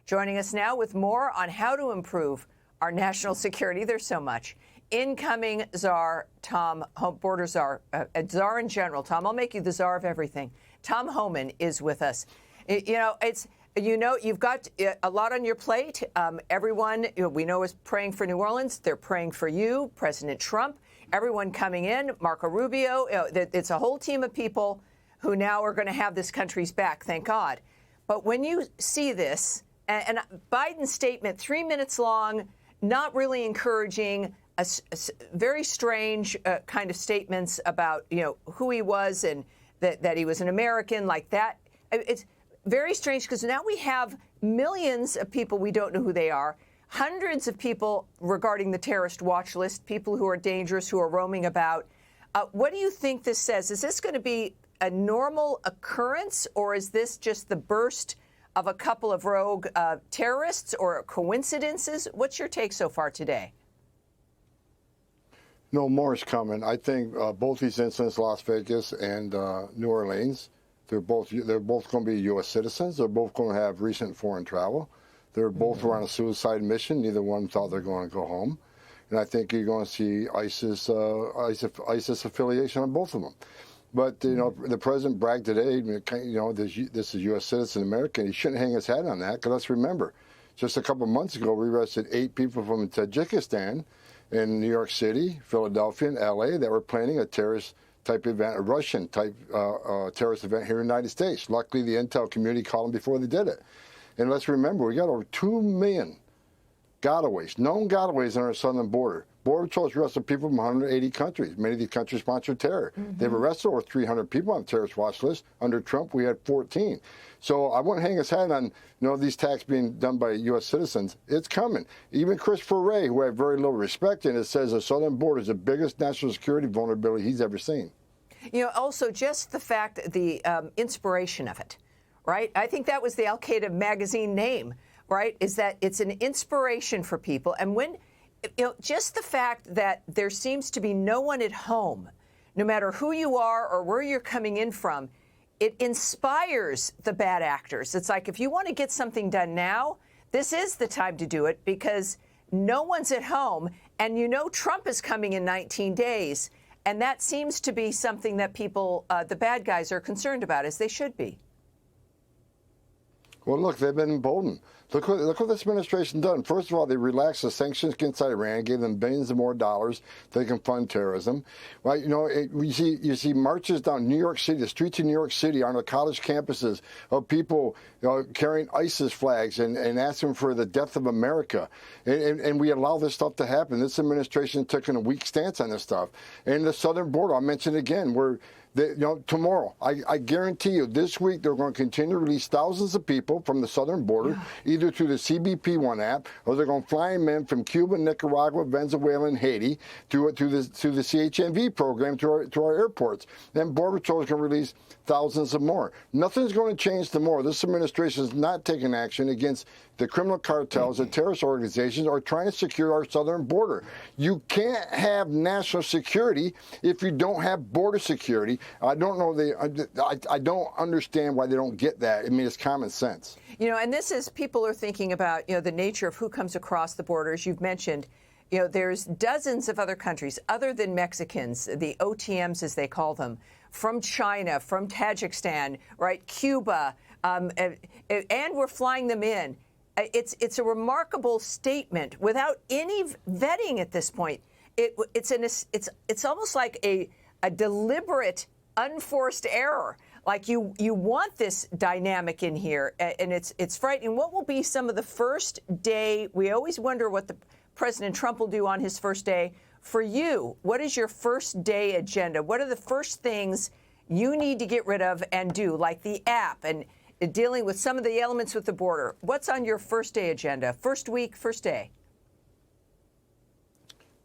Joining us now with more on how to improve our national security. There's so much. Incoming czar, Tom, border czar, czar in general. Tom, I'll make you the czar of everything. Tom Homan is with us. You've got a lot on your plate. Everyone we know is praying for New Orleans. They're praying for you, President Trump, everyone coming in, Marco Rubio. It's a whole team of people who now are going to have this country's back, thank God. But when you see this, and Biden's statement, 3 minutes long, not really encouraging, a very strange kind of statements about, who he was and that he was an American like that. It's very strange because now we have millions of people, we don't know who they are, hundreds of people regarding the terrorist watch list, people who are dangerous, who are roaming about. What do you think this says? Is this going to be a normal occurrence, or is this just the burst of a couple of rogue terrorists or coincidences? What's your take so far today? No, more is coming. I think both these incidents, Las Vegas and New Orleans, they're both going to be U.S. citizens. They're both going to have recent foreign travel. They're both on a suicide mission. Neither one thought they're going to go home. And I think you're going to see ISIS affiliation on both of them. But, the president bragged today, this is U.S. citizen American. He shouldn't hang his head on that, because let's remember, just a couple months ago, we arrested 8 people from Tajikistan in New York City, Philadelphia, and L.A. that were planning a terrorist-type event, a Russian-type terrorist event here in the United States. Luckily, the intel community called them before they did it. And let's remember, we got over 2 million gotaways, known gotaways on our southern border. Border Patrol has arrested people from 180 countries. Many of these countries sponsor terror. They've arrested over 300 people on the terrorist watch list. Under Trump, we had 14. So I wouldn't hang his head on these attacks being done by U.S. citizens. It's coming. Even Christopher Wray, who I have very little respect in, it says the southern border is the biggest national security vulnerability he's ever seen. Also just the fact, the inspiration of it, right? I think that was the Al-Qaeda magazine name, right? Is that it's an inspiration for people. And when just the fact that there seems to be no one at home, no matter who you are or where you're coming in from, it inspires the bad actors. It's like, if you want to get something done now, this is the time to do it, because no one's at home. And Trump is coming in 19 days. And that seems to be something that people, the bad guys, are concerned about, as they should be. Well, look, they've been emboldened. Look what this administration done. First of all, they relaxed the sanctions against Iran, gave them billions of more dollars so they can fund terrorism. Well, you see marches down New York City, the streets of New York City, on the college campuses of people carrying ISIS flags and asking for the death of America. And we allow this stuff to happen. This administration took a weak stance on this stuff. And the southern border, I'll mention it again, tomorrow, I guarantee you, this week they're going to continue to release thousands of people from the southern border, either through the CBP-1 app, or they're going to fly them in from Cuba, Nicaragua, Venezuela, and Haiti to the CHMV program to our airports. Then Border Patrol is going to release thousands of more. Nothing's going to change tomorrow. This administration is not taking action against the criminal cartels, the terrorist organizations, or trying to secure our southern border. You can't have national security if you don't have border security. I don't know. I don't understand why they don't get that. I mean, it's common sense. And this is, people are thinking about, the nature of who comes across the borders. You've mentioned, there's dozens of other countries other than Mexicans, the OTMs as they call them, from China, from Tajikistan, right, Cuba, and we're flying them in. It's a remarkable statement without any vetting at this point. It's almost like a deliberate, unforced error. Like you want this dynamic in here, and it's frightening. What will be some of the first day? We always wonder what the President Trump will do on his first day. For you, what is your first day agenda? What are the first things you need to get rid of and do, like the app and dealing with some of the elements with the border? What's on your first day agenda? First week, first day?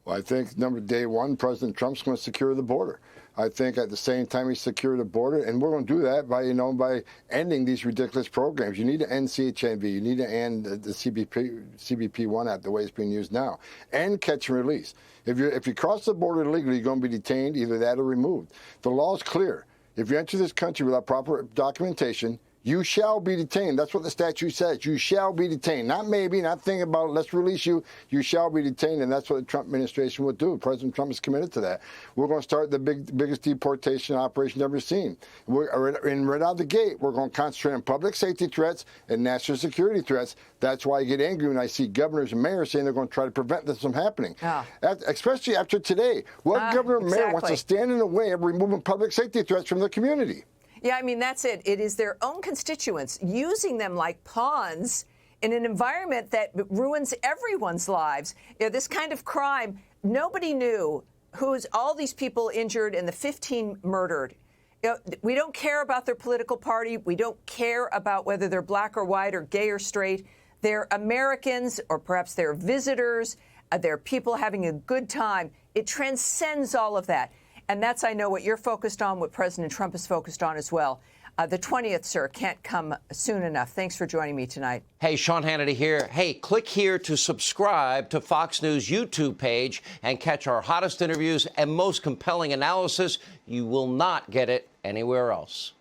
Well, I think day one, President Trump's going to secure the border. I think at the same time he secured the border, and we're going to do that by ending these ridiculous programs. You need to end CHMV. You need to end the CBP-1 app the way it's being used now, and catch and release. If you cross the border illegally, you're going to be detained, either that or removed. The law is clear. If you enter this country without proper documentation, You shall be detained. That's what the statute says. You shall be detained. Not maybe, not thinking about it. Let's release you. You shall be detained, and that's what the Trump administration would do. President Trump is committed to that. We're going to start the biggest deportation operation ever seen. Right out of the gate, we're going to concentrate on public safety threats and national security threats. That's why I get angry when I see governors and mayors saying they're going to try to prevent this from happening, especially after today. What governor and mayor wants to stand in the way of removing public safety threats from the community? Yeah, I mean, that's it. It is their own constituents using them like pawns in an environment that ruins everyone's lives. You know, this kind of crime, nobody knew who's all these people injured and the 15 murdered. You know, we don't care about their political party. We don't care about whether they're black or white or gay or straight. They're Americans, or perhaps they're visitors. They're people having a good time. It transcends all of that. And that's, I know, what you're focused on, what President Trump is focused on as well. The 20th, sir, can't come soon enough. Thanks for joining me tonight. Hey, Sean Hannity here. Hey, click here to subscribe to Fox News YouTube page and catch our hottest interviews and most compelling analysis. You will not get it anywhere else.